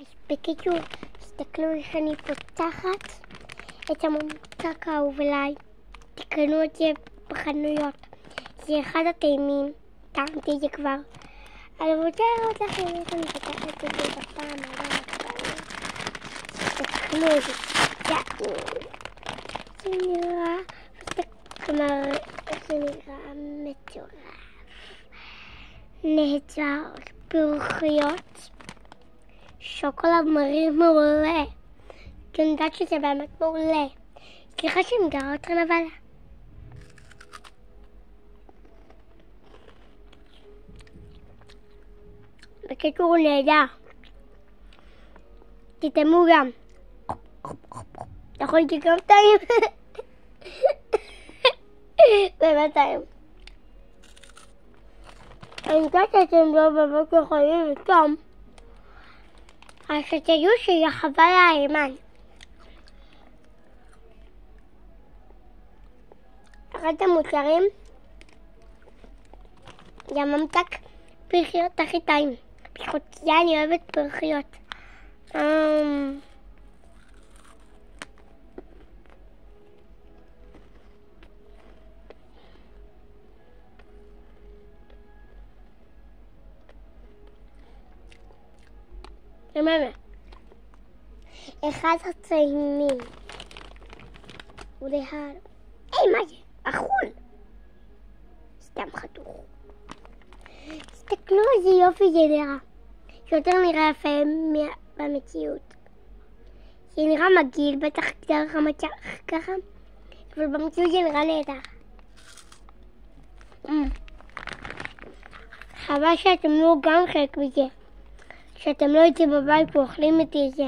אז בקיצור, תסתכלו איך אני פותחת את הממתק האהוב עליי. תקנו את זה בחנויות. זה אחד הטעימים, טעמתי את זה כבר. אני רוצה לראות לכם איך אני פותחת את זה בפעם הבאה. תקנו את זה. זה נראה, כלומר, זה נראה מטורף. נהדר, פרחיות. שוקולד מריר מעולה. כי אני יודעת שזה באמת מעולה. סליחה שאני מגרה אתכם אבל. בקיצור הוא נהדר. תטעמו גם. נכון שגם טעים. באמת טעים. אני יודעת שאתם לא באמת יכולים לטעום. אז שתדעו שהיא חבל האימן. אחד המוצרים זה הממתק פרחיות הכי טעים. בזכות זה אני אוהבת פרחיות. remember, אחד הטעימים הוא להר. היי, מה זה? אכול! סתם חתוך. תסתכלו איזה יופי זה נראה. יותר נראה יפה במציאות. זה נראה מגעיל, בטח דרך המצח ככה, אבל במציאות זה נראה נהדר. חבל שאתם לא גם חלק מזה. שאתם לא יוצאים בבית ואוכלים את זה.